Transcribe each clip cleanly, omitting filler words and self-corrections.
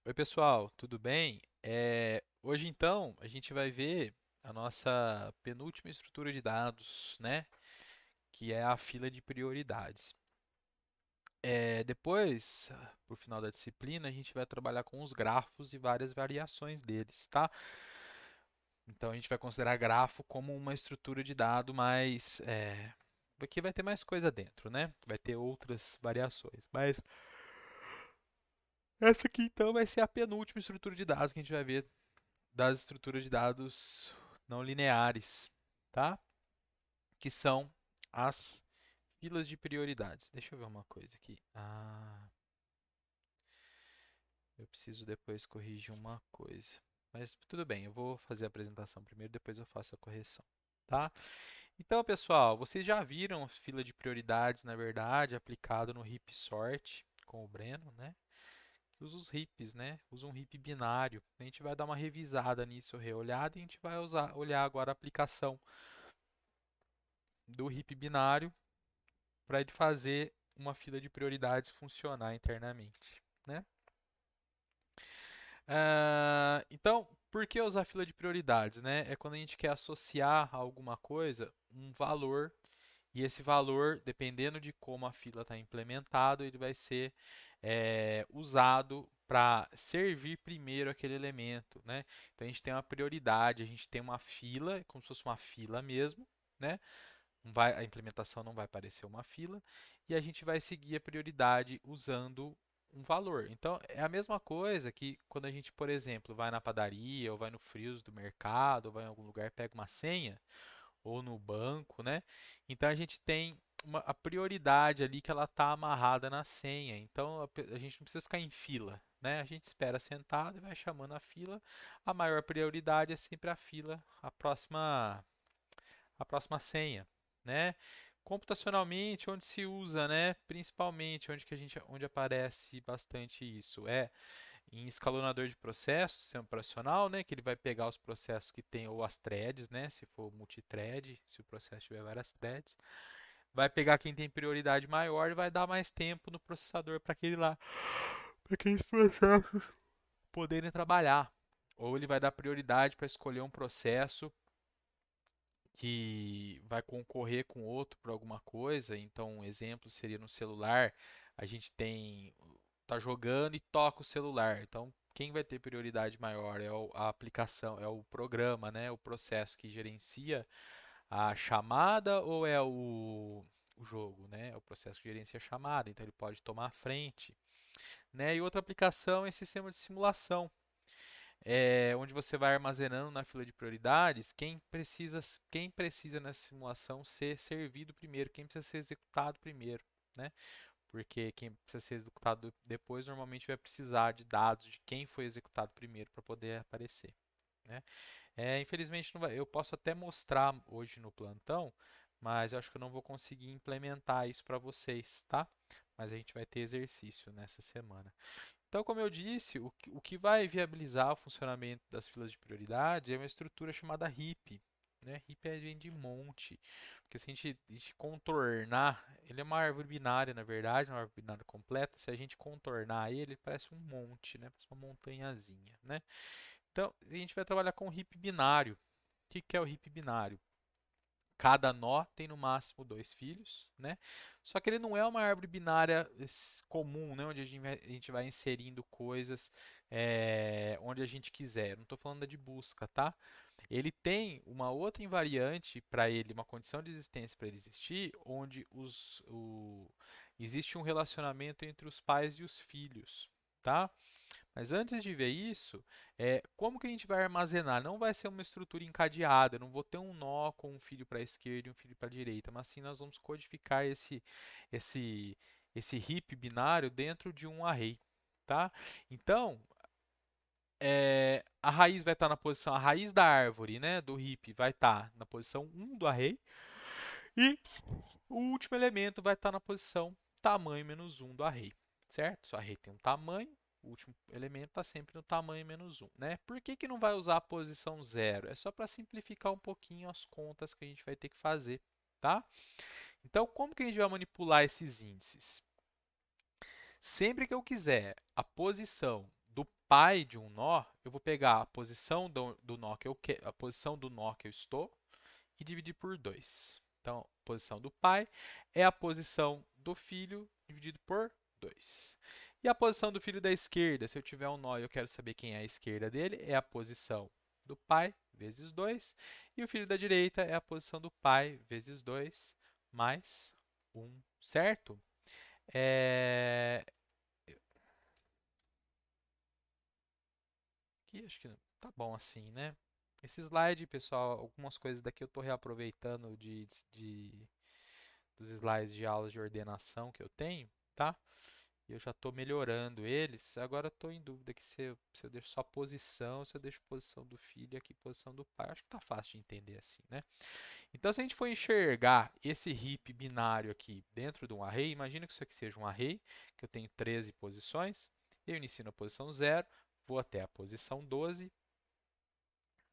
Oi, pessoal, tudo bem? Hoje, então, a gente vai ver a nossa penúltima estrutura de dados, né? Que é a fila de prioridades. Depois, pro final da disciplina, a gente vai trabalhar com os grafos e várias variações deles, tá? Então, a gente vai considerar grafo como uma estrutura de dado mais... Aqui vai ter mais coisa dentro, né? Vai ter outras variações, mas essa aqui, então, vai ser a penúltima estrutura de dados que a gente vai ver das estruturas de dados não lineares, tá? Que são as filas de prioridades. Deixa eu ver uma coisa aqui. Eu preciso depois corrigir uma coisa. Mas tudo bem, eu vou fazer a apresentação primeiro, depois eu faço a correção, tá? Então, pessoal, vocês já viram a fila de prioridades, na verdade, aplicado no heap sort com o Breno, né? Usa os heaps, né? Usa um heap binário. A gente vai dar uma revisada nisso, reolhada, e a gente vai olhar agora a aplicação do heap binário para ele fazer uma fila de prioridades funcionar internamente, né? Então, por que usar fila de prioridades, né? É quando a gente quer associar a alguma coisa um valor e esse valor, dependendo de como a fila está implementado, ele vai ser usado para servir primeiro aquele elemento, né? Então a gente tem uma prioridade, a gente tem uma fila, como se fosse uma fila mesmo, né? A implementação não vai parecer uma fila, e a gente vai seguir a prioridade usando um valor. Então, é a mesma coisa que quando a gente, por exemplo, vai na padaria, ou vai no frios do mercado, ou vai em algum lugar, pega uma senha, ou no banco, né? Então, a gente tem a prioridade ali que ela está amarrada na senha. Então, a gente não precisa ficar em fila, né? A gente espera sentado e vai chamando a fila. A maior prioridade é sempre a fila, a próxima senha, né? Computacionalmente, onde se usa, né? Principalmente, onde aparece bastante isso é em escalonador de processos, sistema operacional, né? Que ele vai pegar os processos que tem ou as threads, né? Se for multithread, se o processo tiver várias threads, vai pegar quem tem prioridade maior e vai dar mais tempo no processador para aquele lá, para aqueles processos poderem trabalhar. Ou ele vai dar prioridade para escolher um processo que vai concorrer com outro por alguma coisa. Então, um exemplo seria no celular, a gente tá jogando e toca o celular. Então, quem vai ter prioridade maior é a aplicação, é o programa, né? O processo que gerencia a chamada ou é o jogo, né? É o processo que gerencia a chamada, então ele pode tomar a frente, né? E outra aplicação é sistema de simulação, onde você vai armazenando na fila de prioridades quem precisa nessa simulação ser servido primeiro, quem precisa ser executado primeiro, né? Porque quem precisa ser executado depois normalmente vai precisar de dados de quem foi executado primeiro para poder aparecer, né? Infelizmente não vai, eu posso até mostrar hoje no plantão, mas eu acho que eu não vou conseguir implementar isso para vocês, tá? Mas a gente vai ter exercício nessa semana. Então, como eu disse, o que vai viabilizar o funcionamento das filas de prioridade é uma estrutura chamada heap, né? Heap vem de monte, porque se a gente contornar, ele é uma árvore binária, na verdade, uma árvore binária completa. Se a gente contornar ele parece um monte, né? Parece uma montanhazinha, né? Então, a gente vai trabalhar com heap binário. O que que é o heap binário? Cada nó tem no máximo dois filhos, né? Só que ele não é uma árvore binária comum, né? Onde a gente vai inserindo coisas onde a gente quiser. Eu não estou falando da de busca, tá? Ele tem uma outra invariante para ele, uma condição de existência para ele existir, onde existe um relacionamento entre os pais e os filhos, tá? Mas antes de ver isso, como que a gente vai armazenar? Não vai ser uma estrutura encadeada, eu não vou ter um nó com um filho para a esquerda e um filho para a direita, mas sim nós vamos codificar esse, esse heap binário dentro de um array, tá? Então, a raiz vai estar na posição, a raiz da árvore, né, do heap vai estar na posição 1 do array e o último elemento vai estar na posição tamanho menos 1 do array, certo? Se o array tem um tamanho, o último elemento está sempre no tamanho menos 1, né? Por que que não vai usar a posição 0? É só para simplificar um pouquinho as contas que a gente vai ter que fazer, tá? Então, como que a gente vai manipular esses índices? Sempre que eu quiser a posição pai de um nó, eu vou pegar a posição do nó a posição do nó que eu estou e dividir por 2. Então, a posição do pai é a posição do filho dividido por 2. E a posição do filho da esquerda, se eu tiver um nó e eu quero saber quem é a esquerda dele, é a posição do pai vezes 2. E o filho da direita é a posição do pai vezes 2 mais 1, certo? É... Aqui acho que tá bom assim, né? Esse slide, pessoal, algumas coisas daqui eu estou reaproveitando dos slides de aulas de ordenação que eu tenho, tá? E eu já estou melhorando eles. Agora estou em dúvida que se eu deixo só posição, se eu deixo posição do filho e aqui posição do pai. Acho que tá fácil de entender assim, né? Então, se a gente for enxergar esse heap binário aqui dentro de um array, imagina que isso aqui seja um array, que eu tenho 13 posições. Eu inicio na posição 0, vou até a posição 12.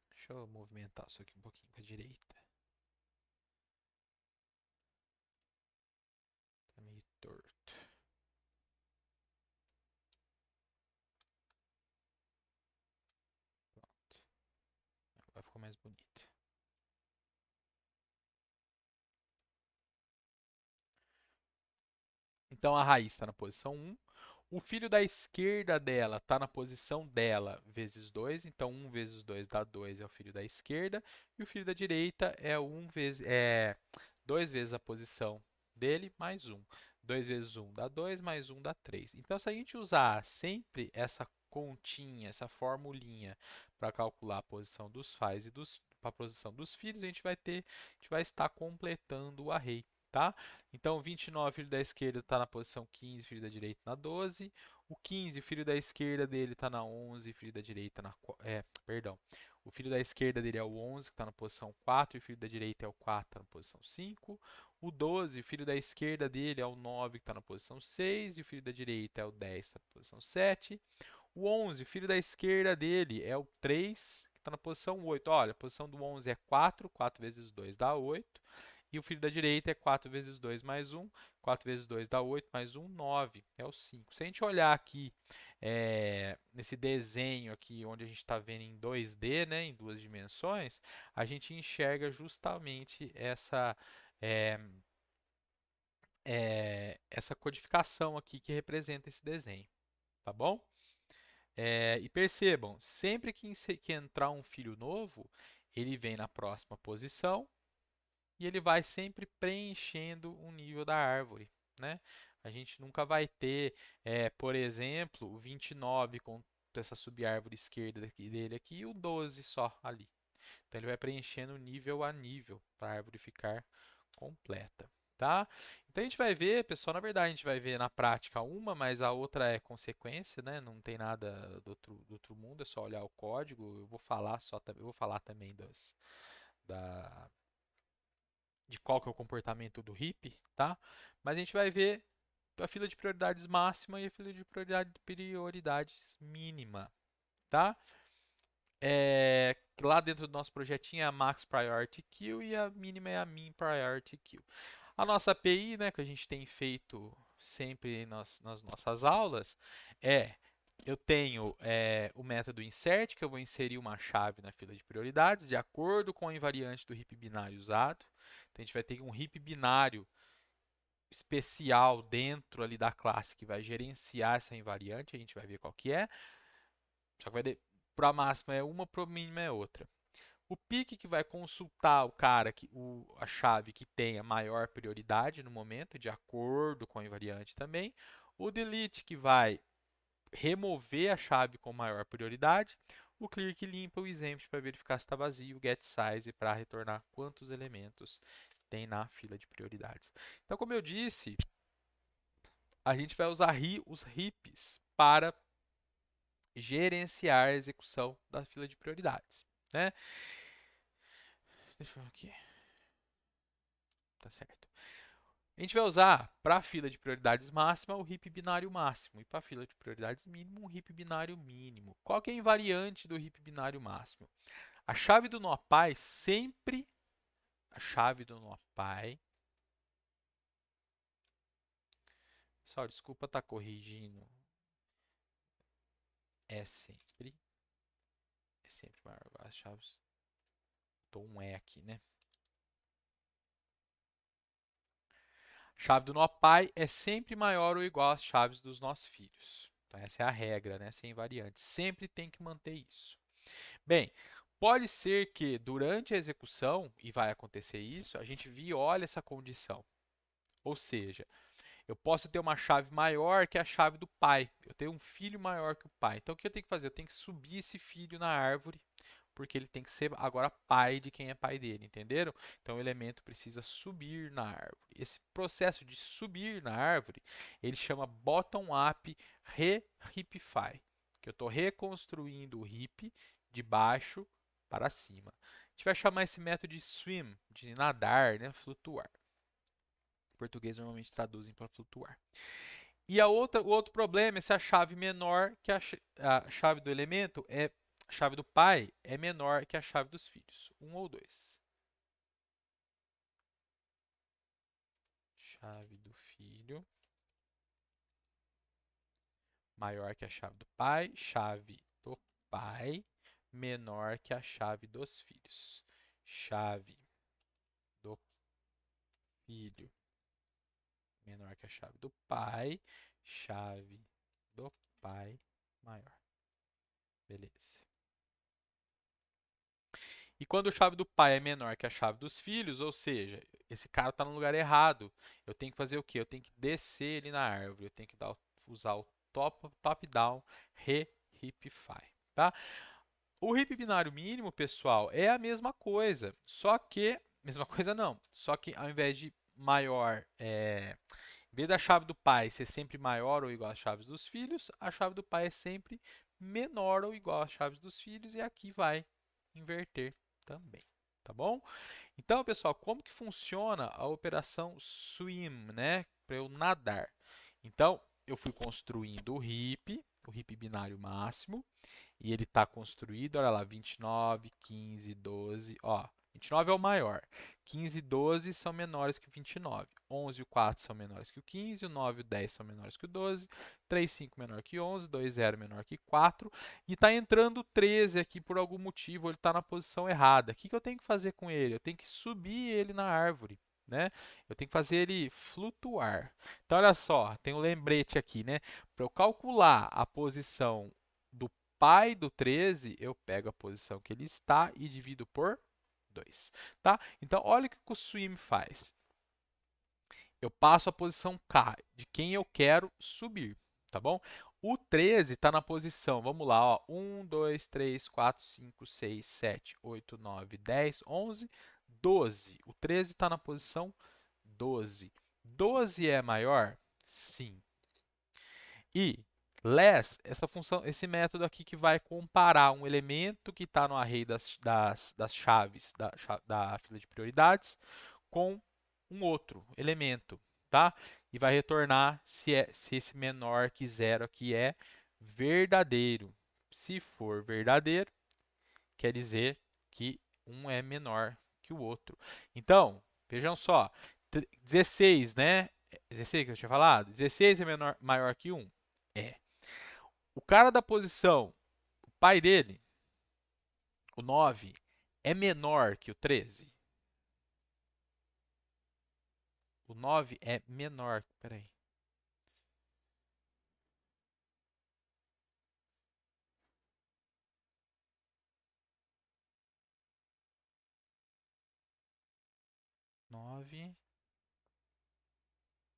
Deixa eu movimentar isso aqui um pouquinho para a direita. Tá meio torto. Pronto. Agora ficou mais bonito. Então a raiz está na posição 1. O filho da esquerda dela está na posição dela vezes 2. Então 1 vezes 2 dá 2, é o filho da esquerda. E o filho da direita é 2 vezes a posição dele mais 1. 2 vezes 1 dá 2, mais 1 dá 3. Então, se a gente usar sempre essa continha, essa formulinha para calcular a posição dos pais e a posição dos filhos, a gente vai estar completando o array, tá? Então, 29, filho da esquerda, está na posição 15, filho da direita na 12. O 15, o filho da esquerda dele está na 11, filho da direita na... perdão. O filho da esquerda dele é o 11, que está na posição 4, e o filho da direita é o 4, que está na posição 5. O 12, o filho da esquerda dele é o 9, que está na posição 6, e o filho da direita é o 10, que está na posição 7. O 11, o filho da esquerda dele é o 3, que está na posição 8. Olha, a posição do 11 é 4, 4 vezes 2 dá 8. E o filho da direita é 4 vezes 2 mais 1. 4 vezes 2 dá 8, mais 1, 9. É o 5. Se a gente olhar aqui, nesse desenho aqui, onde a gente está vendo em 2D, né, em duas dimensões, a gente enxerga justamente é, essa codificação aqui que representa esse desenho, tá bom? E percebam, sempre que entrar um filho novo, ele vem na próxima posição e ele vai sempre preenchendo um nível da árvore, né? A gente nunca vai ter, por exemplo, o 29 com essa subárvore esquerda dele aqui e o 12 só ali. Então ele vai preenchendo nível a nível para a árvore ficar completa, tá? Então a gente vai ver, pessoal, na verdade a gente vai ver na prática uma, mas a outra é consequência, né? Não tem nada do outro mundo, é só olhar o código. Eu vou falar também da, de qual que é o comportamento do heap, tá? Mas a gente vai ver a fila de prioridades máxima e a fila de prioridades mínima, tá? Lá dentro do nosso projetinho é a Max Priority Queue e a mínima é a Min Priority Queue. A nossa API, né, que a gente tem feito sempre nas nossas aulas, eu tenho o método insert, que eu vou inserir uma chave na fila de prioridades, de acordo com a invariante do heap binário usado. Então, a gente vai ter um heap binário especial dentro ali da classe que vai gerenciar essa invariante, a gente vai ver qual que é. Só que para a máxima é uma, para a mínima é outra. O pick que vai consultar o cara, a chave que tenha maior prioridade no momento, de acordo com a invariante também. O delete que vai remover a chave com maior prioridade. O clear que limpa o exempt para verificar se está vazio. O get size para retornar quantos elementos tem na fila de prioridades. Então, como eu disse, a gente vai usar os heaps para gerenciar a execução da fila de prioridades, né? Deixa eu ver aqui. Tá certo. A gente vai usar para a fila de prioridades máxima o heap binário máximo e para a fila de prioridades mínimo um heap binário mínimo. Qual que é a invariante do heap binário máximo? A chave do nó pai sempre a chave do nó pai. Pessoal, desculpa estar corrigindo é sempre maior ou igual às chaves. Botou um E aqui, né? Chave do nó pai é sempre maior ou igual às chaves dos nós filhos. Então, essa é a regra, né? Sem variante. Sempre tem que manter isso. Bem, pode ser que durante a execução, e vai acontecer isso, a gente viola essa condição. Ou seja, eu posso ter uma chave maior que a chave do pai. Eu tenho um filho maior que o pai. Então, o que eu tenho que fazer? Eu tenho que subir esse filho na árvore, porque ele tem que ser agora pai de quem é pai dele, entenderam? Então, o elemento precisa subir na árvore. Esse processo de subir na árvore, ele chama bottom-up re-heapify, que eu estou reconstruindo o heap de baixo para cima. A gente vai chamar esse método de swim, de nadar, né? Flutuar. Em português normalmente traduzem para flutuar. E o outro problema é se a chave menor que a chave do elemento a chave do pai é menor que a chave dos filhos, um ou dois. Chave do filho maior que a chave do pai, chave do pai menor que a chave dos filhos. Chave do filho menor que a chave do pai, chave do pai maior. Beleza. E quando a chave do pai é menor que a chave dos filhos, ou seja, esse cara está no lugar errado, eu tenho que fazer o quê? Eu tenho que descer ele na árvore, eu tenho que usar o top-down re-heapify, tá? O heap binário mínimo, pessoal, é a mesma coisa, só que, mesma coisa não, só que ao invés de maior, em vez da chave do pai ser sempre maior ou igual às chaves dos filhos, a chave do pai é sempre menor ou igual às chaves dos filhos e aqui vai inverter também, tá bom? Então, pessoal, como que funciona a operação swim, né? Para eu nadar. Então, eu fui construindo o heap binário máximo, e ele está construído, olha lá, 29, 15, 12, ó, 29 é o maior, 15 e 12 são menores que o 29, 11 e o 4 são menores que o 15, o 9 e o 10 são menores que o 12, 3 e 5 menor que 11, 2 e 0 menor que 4, e está entrando o 13 aqui por algum motivo, ele está na posição errada. O que eu tenho que fazer com ele? Eu tenho que subir ele na árvore. Né? Eu tenho que fazer ele flutuar. Então, olha só, tem um lembrete aqui, né? Para eu calcular a posição do pai do 13, eu pego a posição que ele está e divido por 2. Tá? Então, olha o que o swim faz. Eu passo a posição K de quem eu quero subir, tá bom? O 13 está na posição, vamos lá, ó, 1, 2, 3, 4, 5, 6, 7, 8, 9, 10, 11, 12. O 13 está na posição 12. 12 é maior? Sim. E less, essa função, esse método aqui que vai comparar um elemento que está no array das chaves da fila de prioridades com um outro elemento, tá? E vai retornar se esse menor que zero aqui é verdadeiro. Se for verdadeiro, quer dizer que um é menor que o outro. Então, vejam só, 16, né? 16 que eu tinha falado? 16 é maior que 1? É. O cara da posição, o pai dele, o 9, é menor que o 13? O 9 é menor. Peraí. Nove.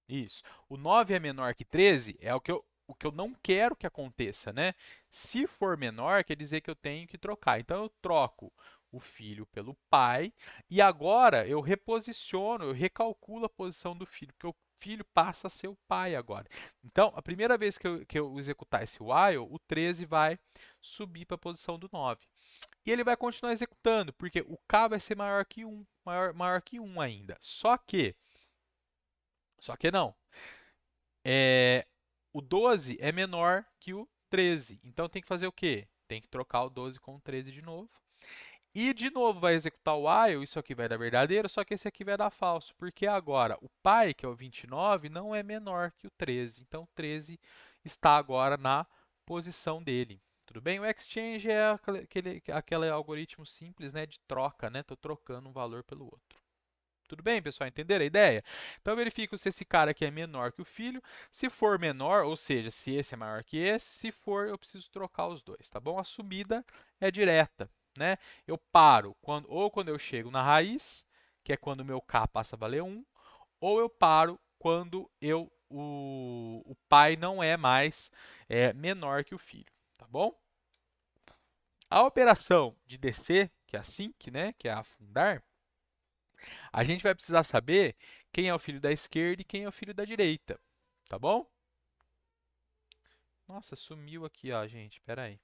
Isso. O 9 é menor que 13 é o que eu não quero que aconteça, né? Se for menor, quer dizer que eu tenho que trocar. Então, eu troco o filho pelo pai e agora eu reposiciono, eu recalculo a posição do filho, porque o filho passa a ser o pai agora. Então, a primeira vez que eu executar esse while, o 13 vai subir para a posição do 9. E ele vai continuar executando, porque o k vai ser maior que 1, maior que 1 ainda. Só que não. O 12 é menor que o 13. Então tem que fazer o quê? Tem que trocar o 12 com o 13 de novo. E de novo vai executar o while, isso aqui vai dar verdadeiro, só que esse aqui vai dar falso, porque agora o pai, que é o 29, não é menor que o 13. Então o 13 está agora na posição dele. Tudo bem? O exchange é aquele algoritmo simples, né, de troca, né? Estou trocando um valor pelo outro. Tudo bem, pessoal? Entenderam a ideia? Então, eu verifico se esse cara aqui é menor que o filho. Se for menor, ou seja, se esse é maior que esse, se for, eu preciso trocar os dois, tá bom? A subida é direta, né? Eu paro quando eu chego na raiz, que é quando o meu k passa a valer 1, ou eu paro quando o pai não é mais menor que o filho, tá bom? A operação de descer, que é a sync, né, que é afundar, a gente vai precisar saber quem é o filho da esquerda e quem é o filho da direita, tá bom? Nossa, sumiu aqui, ó, gente, espera aí.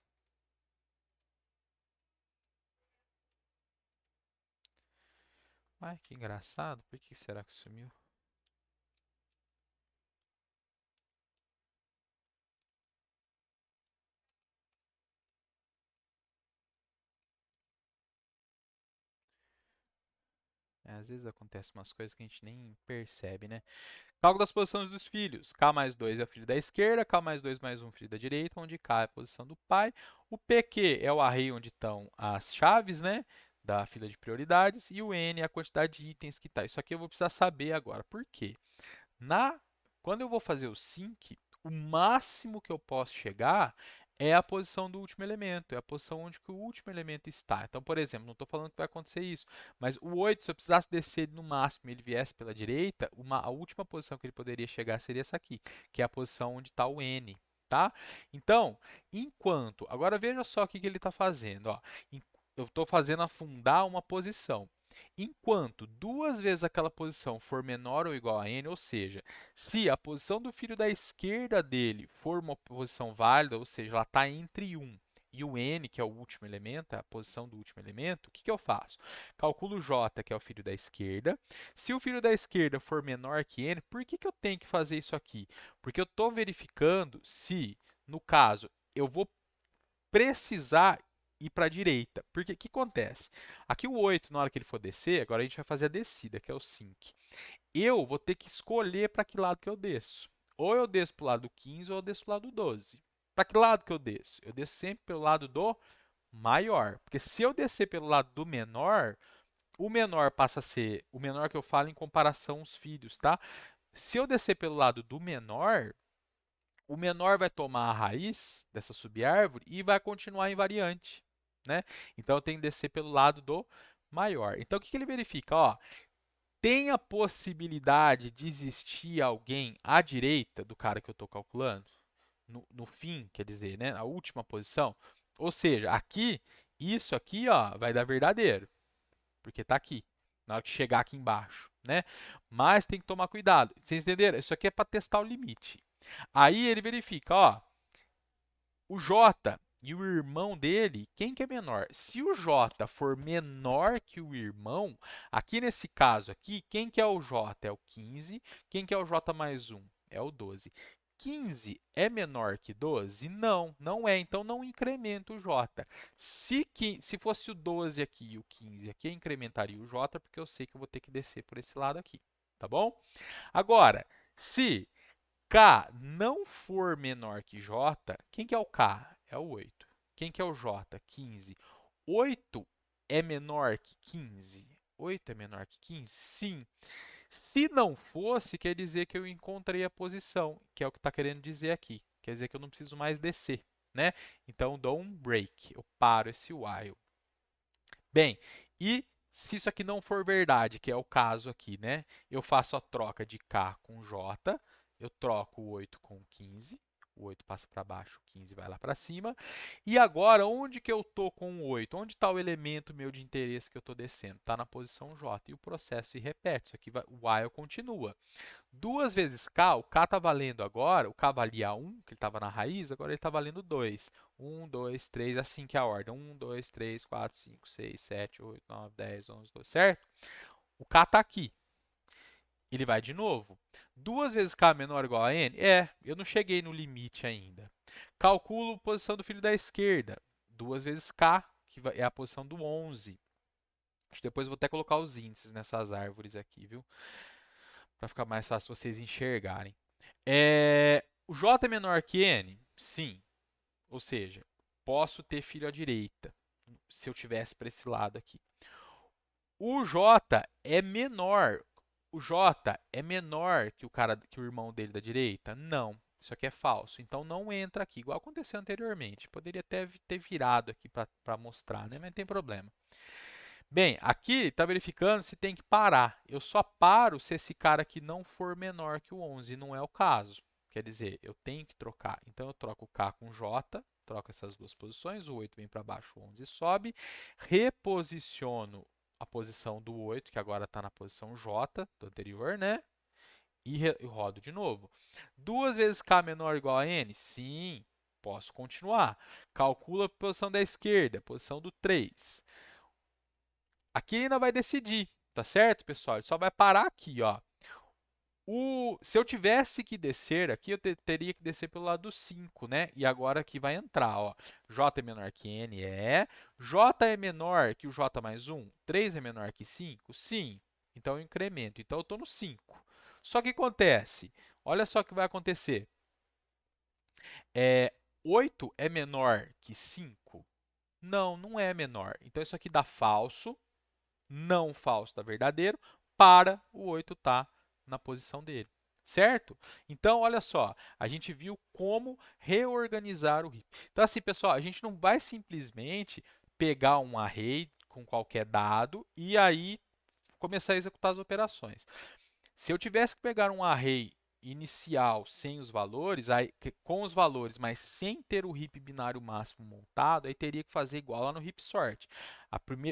Ai, que engraçado, por que será que sumiu? Às vezes acontecem umas coisas que a gente nem percebe, né? Cálculo das posições dos filhos. K mais 2 é o filho da esquerda, K mais 2 mais 1 filho da direita, onde K é a posição do pai. O PQ é o array onde estão as chaves, né, da fila de prioridades. E o N é a quantidade de itens que está. Isso aqui eu vou precisar saber agora. Por quê? Na, quando eu vou fazer o sync, o máximo que eu posso chegar é a posição do último elemento, é a posição onde que o último elemento está. Então, por exemplo, não estou falando que vai acontecer isso, mas o 8, se eu precisasse descer ele no máximo e ele viesse pela direita, a última posição que ele poderia chegar seria essa aqui, que é a posição onde está o n. Tá? Então, agora veja só o que ele está fazendo. Ó. Eu estou fazendo afundar uma posição. Enquanto duas vezes aquela posição for menor ou igual a n, ou seja, se a posição do filho da esquerda dele for uma posição válida, ou seja, ela está entre 1 e o n, que é o último elemento, a posição do último elemento, o que eu faço? Calculo j, que é o filho da esquerda. Se o filho da esquerda for menor que n, por que eu tenho que fazer isso aqui? Porque eu estou verificando se, no caso, eu vou precisar ir para a direita. Porque o que acontece? Aqui o 8, na hora que ele for descer, agora a gente vai fazer a descida, que é o sync. Eu vou ter que escolher para que lado que eu desço. Ou eu desço para o lado do 15 ou eu desço para o lado do 12. Para que lado que eu desço? Eu desço sempre pelo lado do maior. Porque se eu descer pelo lado do menor, o menor passa a ser o menor que eu falo em comparação aos filhos, tá? Se eu descer pelo lado do menor, o menor vai tomar a raiz dessa subárvore e vai continuar invariante, né? Então, eu tenho que descer pelo lado do maior. Então, o que ele verifica? Ó, tem a possibilidade de existir alguém à direita do cara que eu estou calculando? No fim, quer dizer, né? A última posição. Ou seja, aqui, isso aqui ó, vai dar verdadeiro, porque está aqui, na hora que chegar aqui embaixo, né? Mas tem que tomar cuidado. Vocês entenderam? Isso aqui é para testar o limite. Aí ele verifica, ó, o J e o irmão dele, quem que é menor? Se o J for menor que o irmão, aqui nesse caso aqui, quem que é o J? É o 15. Quem que é o J mais 1? É o 12. 15 é menor que 12? Não, não é. Então, não incrementa o J. Se fosse o 12 aqui e o 15 aqui, eu incrementaria o J, porque eu sei que eu vou ter que descer por esse lado aqui. Tá bom? Agora, se K não for menor que J, quem que é o K? É o 8. Quem que é o J? 15. 8 é menor que 15? 8 é menor que 15? Sim. Se não fosse, quer dizer que eu encontrei a posição, que é o que está querendo dizer aqui. Quer dizer que eu não preciso mais descer, né? Então, dou um break, eu paro esse while. Bem, e se isso aqui não for verdade, que é o caso aqui, né? Eu faço a troca de K com J, eu troco o 8 com o 15, o 8 passa para baixo, o 15 vai lá para cima. E agora, onde que eu estou com o 8? Onde está o elemento meu de interesse que eu estou descendo? Está na posição J. E o processo se repete. Isso aqui o while continua. 2 vezes k, o k está valendo agora, o k valia 1, que ele estava na raiz, agora ele está valendo 2. 1, 2, 3, assim que é a ordem. 1, 2, 3, 4, 5, 6, 7, 8, 9, 10, 11, 12, certo? O k está aqui. Ele vai de novo. 2 vezes k menor ou igual a n? Eu não cheguei no limite ainda. Calculo a posição do filho da esquerda. 2 vezes k, que é a posição do 11. Depois eu vou até colocar os índices nessas árvores aqui, viu? Para ficar mais fácil vocês enxergarem. O J é menor que N? Sim. Ou seja, posso ter filho à direita, se eu tivesse para esse lado aqui. O J é menor. O J é menor que o irmão dele da direita? Não. Isso aqui é falso. Então não entra aqui, igual aconteceu anteriormente. Poderia até ter virado aqui para mostrar, né? Mas não tem problema. Bem, aqui está verificando se tem que parar. Eu só paro se esse cara aqui não for menor que o 11. Não é o caso. Quer dizer, eu tenho que trocar. Então eu troco o K com J, troco essas duas posições. O 8 vem para baixo, o 11 sobe. Reposiciono a posição do 8, que agora está na posição J do anterior, né? E rodo de novo. 2 vezes K menor ou igual a N? Sim, posso continuar. Calcula a posição da esquerda, posição do 3. Aqui ainda vai decidir, tá certo, pessoal? Ele só vai parar aqui, ó. Se eu tivesse que descer aqui, eu teria que descer pelo lado do 5, né? E agora aqui vai entrar, ó. J é menor que N? É. J é menor que o J mais 1? 3 é menor que 5? Sim. Então eu incremento. Então eu estou no 5. Só que acontece, olha só o que vai acontecer. 8 é menor que 5? Não, não é menor. Então isso aqui dá falso, não falso dá verdadeiro, para o 8 estar na posição dele. Certo? Então, olha só, a gente viu como reorganizar o heap. Então, assim, pessoal, a gente não vai simplesmente pegar um array com qualquer dado e aí começar a executar as operações. Se eu tivesse que pegar um array inicial sem os valores, com os valores, mas sem ter o heap binário máximo montado, aí teria que fazer igual lá no heap sort.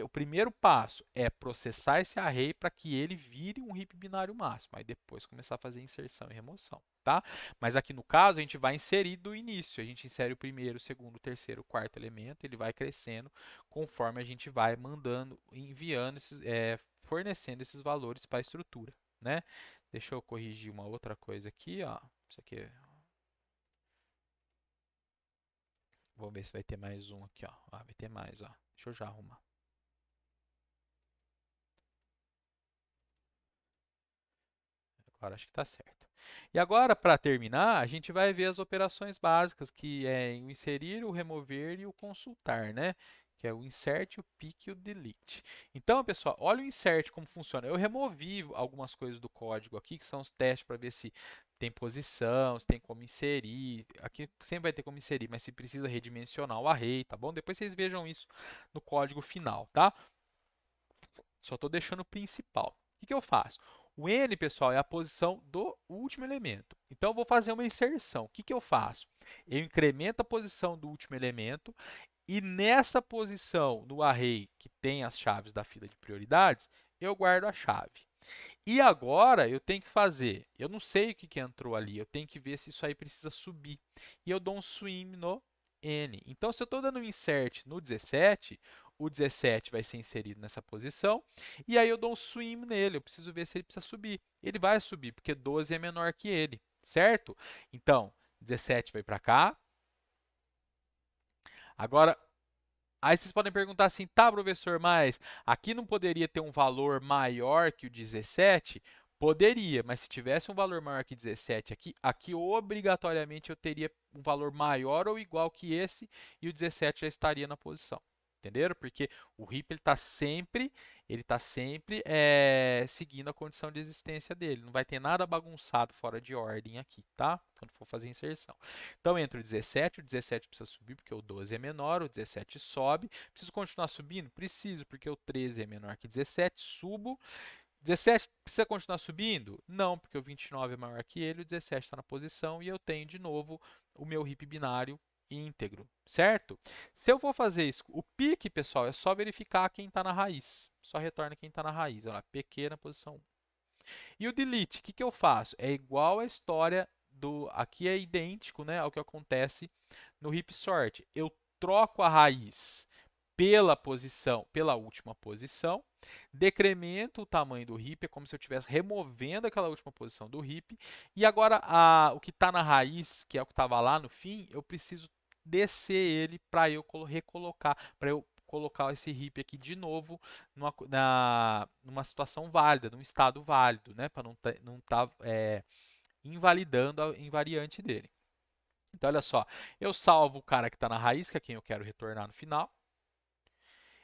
O primeiro passo é processar esse array para que ele vire um heap binário máximo, aí depois começar a fazer inserção e remoção, tá? Mas aqui no caso a gente vai inserir do início, a gente insere o primeiro, o segundo, o terceiro, o quarto elemento, ele vai crescendo conforme a gente vai mandando, enviando, fornecendo esses valores para a estrutura, né? Deixa eu corrigir uma outra coisa aqui, ó. Isso aqui, vamos ver se vai ter mais um aqui, ó. Ah, vai ter mais, ó. Deixa eu já arrumar. Agora acho que está certo. E agora, para terminar, a gente vai ver as operações básicas, que é o inserir, o remover e o consultar, né? Que é o insert, o pick e o delete. Então, pessoal, olha o insert como funciona. Eu removi algumas coisas do código aqui, que são os testes para ver se tem posição, se tem como inserir. Aqui sempre vai ter como inserir, mas se precisa redimensionar o array, tá bom? Depois vocês vejam isso no código final, tá? Só estou deixando o principal. O que eu faço? O n, pessoal, é a posição do último elemento. Então, eu vou fazer uma inserção. O que eu faço? Eu incremento a posição do último elemento e nessa posição, no array que tem as chaves da fila de prioridades, eu guardo a chave. E agora, eu tenho que fazer, eu não sei o que entrou ali, eu tenho que ver se isso aí precisa subir. E eu dou um swim no n. Então, se eu estou dando um insert no 17, o 17 vai ser inserido nessa posição, e aí eu dou um swim nele, eu preciso ver se ele precisa subir. Ele vai subir, porque 12 é menor que ele, certo? Então, 17 vai para cá. Agora, aí vocês podem perguntar assim, tá, professor, mas aqui não poderia ter um valor maior que o 17? Poderia, mas se tivesse um valor maior que 17 aqui obrigatoriamente eu teria um valor maior ou igual que esse e o 17 já estaria na posição. Entenderam? Porque o RIP ele tá sempre seguindo a condição de existência dele. Não vai ter nada bagunçado fora de ordem aqui, tá? Quando for fazer inserção. Então, entre o 17 precisa subir porque o 12 é menor, o 17 sobe. Preciso continuar subindo? Preciso, porque o 13 é menor que 17, subo. 17 precisa continuar subindo? Não, porque o 29 é maior que ele, o 17 está na posição e eu tenho de novo o meu heap binário íntegro, certo? Se eu for fazer isso, o pique, pessoal, é só verificar quem está na raiz. Só retorna quem está na raiz. Olha lá, PQ na posição 1. E o delete, o que eu faço? É igual a história do... Aqui é idêntico, né, ao que acontece no heap sort. Eu troco a raiz pela última posição, decremento o tamanho do heap, é como se eu estivesse removendo aquela última posição do heap, e agora o que está na raiz, que é o que estava lá no fim, eu preciso descer ele para eu recolocar, para eu colocar esse heap aqui de novo numa situação válida, num estado válido, né, para não tá invalidando a invariante dele. Então, olha só, eu salvo o cara que está na raiz, que é quem eu quero retornar no final.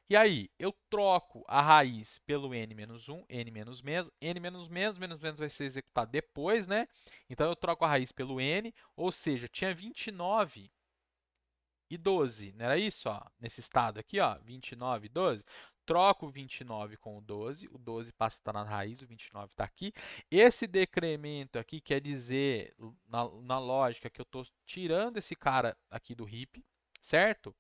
E aí, eu troco a raiz pelo n menos 1, n menos menos, n menos menos, menos menos vai ser executado depois, né? Então, eu troco a raiz pelo n, ou seja, tinha 29 e 12, não era isso? Ó, nesse estado aqui, ó, 29 e 12. Troco o 29 com o 12 passa a estar na raiz, o 29 está aqui. Esse decremento aqui quer dizer, na lógica, que eu estou tirando esse cara aqui do heap, certo?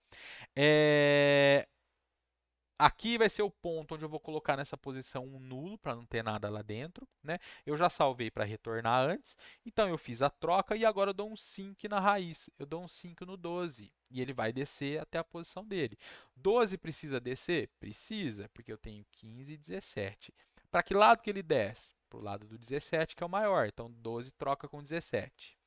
Aqui vai ser o ponto onde eu vou colocar nessa posição um nulo para não ter nada lá dentro, né? Eu já salvei para retornar antes, então eu fiz a troca e agora eu dou um sync na raiz. Eu dou um sync no 12 e ele vai descer até a posição dele. 12 precisa descer? Precisa, porque eu tenho 15 e 17. Para que lado que ele desce? Para o lado do 17, que é o maior. Então 12 troca com 17.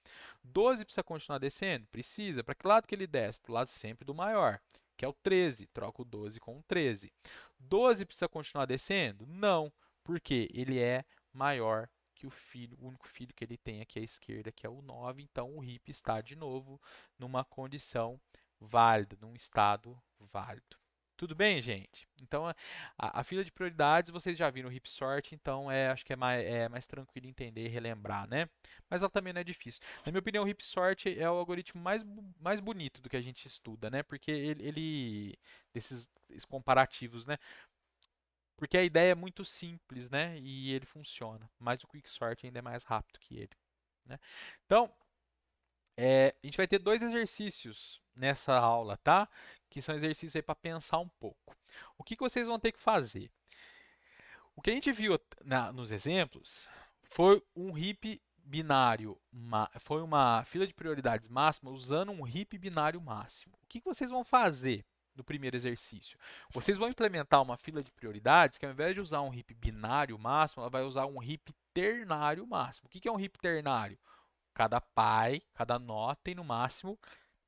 12 precisa continuar descendo? Precisa. Para que lado que ele desce? Para o lado sempre do maior, que é o 13. Troca o 12 com o 13. 12 precisa continuar descendo? Não, porque ele é maior que o filho, o único filho que ele tem aqui à esquerda, que é o 9. Então, o heap está de novo numa condição válida, num estado válido. Tudo bem, gente? Então, a fila de prioridades vocês já viram o heap sort, então acho que é mais tranquilo entender e relembrar, né? Mas ela também não é difícil. Na minha opinião, o heap sort é o algoritmo mais bonito do que a gente estuda, né? Porque desses comparativos, né? Porque a ideia é muito simples, né? E ele funciona. Mas o quicksort ainda é mais rápido que ele, né? Então, a gente vai ter dois exercícios nessa aula, tá? Que são exercícios aí para pensar um pouco. O que vocês vão ter que fazer? O que a gente viu nos exemplos foi um heap binário, foi uma fila de prioridades máxima usando um heap binário máximo. O que vocês vão fazer no primeiro exercício? Vocês vão implementar uma fila de prioridades que, ao invés de usar um heap binário máximo, ela vai usar um heap ternário máximo. O que é um heap ternário? Cada pai, cada nó tem no máximo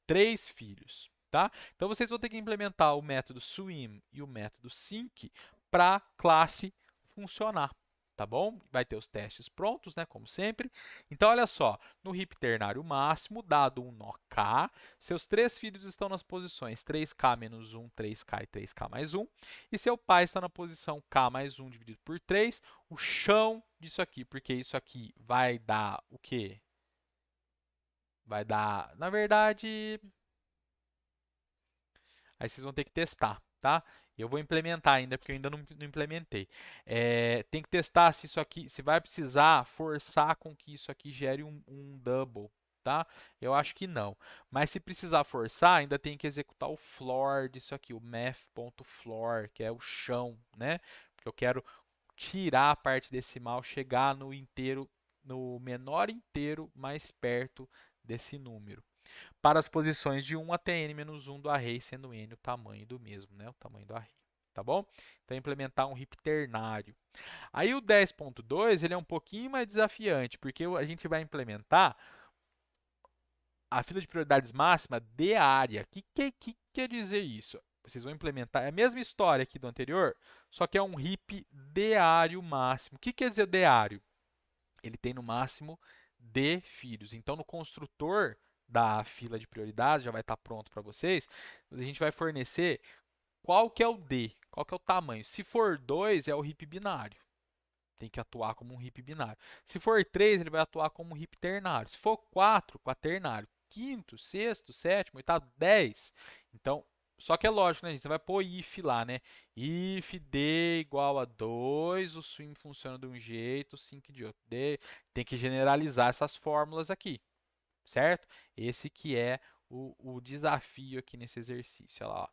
3 filhos. Tá? Então vocês vão ter que implementar o método swim e o método sync para a classe funcionar. Tá bom? Vai ter os testes prontos, né? Como sempre. Então, olha só, no heap ternário máximo, dado um nó k, seus 3 filhos estão nas posições 3k menos 1, 3k e 3k mais 1. E seu pai está na posição k mais 1 dividido por 3, o chão disso aqui, porque isso aqui vai dar o quê? Vai dar, na verdade, aí vocês vão ter que testar, tá? Eu vou implementar ainda, porque eu ainda não implementei. Tem que testar se isso aqui, se vai precisar forçar com que isso aqui gere um double, tá? Eu acho que não. Mas se precisar forçar, ainda tem que executar o floor disso aqui, o math.floor, que é o chão, né? Porque eu quero tirar a parte decimal, chegar no inteiro, no menor inteiro mais perto desse número para as posições de 1 até n-1 do array, sendo n o tamanho do mesmo, né? O tamanho do array. Tá bom? Então, implementar um heap ternário. Aí o 10.2 ele é um pouquinho mais desafiante, porque a gente vai implementar a fila de prioridades máxima de área. O que quer dizer isso? Vocês vão implementar é a mesma história aqui do anterior, só que é um heap diário máximo. O que quer dizer diário? Ele tem no máximo D filhos. Então, no construtor da fila de prioridades, já vai estar pronto para vocês, a gente vai fornecer qual que é o D, qual que é o tamanho. Se for 2, é o heap binário. Tem que atuar como um heap binário. Se for 3, ele vai atuar como um heap ternário. Se for 4, quaternário. Quinto, sexto, sétimo, oitavo, 10. Então, só que é lógico, né, gente? Você vai pôr if lá, né? If D igual a 2, o swim funciona de um jeito, o sync de outro. Tem que generalizar essas fórmulas aqui, certo? Esse que é o desafio aqui nesse exercício. Olha lá, ó.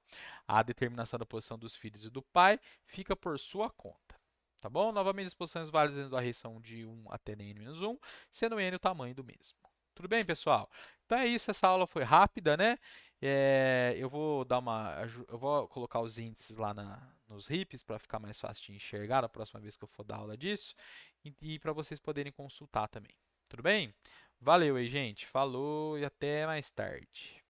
A determinação da posição dos filhos e do pai fica por sua conta. Tá bom? Novamente, as posições válidas dentro do array são de 1 até n-1, sendo n o tamanho do mesmo. Tudo bem, pessoal? Então é isso, essa aula foi rápida, né? Eu vou eu vou colocar os índices lá nos hips para ficar mais fácil de enxergar a próxima vez que eu for dar aula disso e para vocês poderem consultar também. Tudo bem? Valeu aí, gente. Falou e até mais tarde.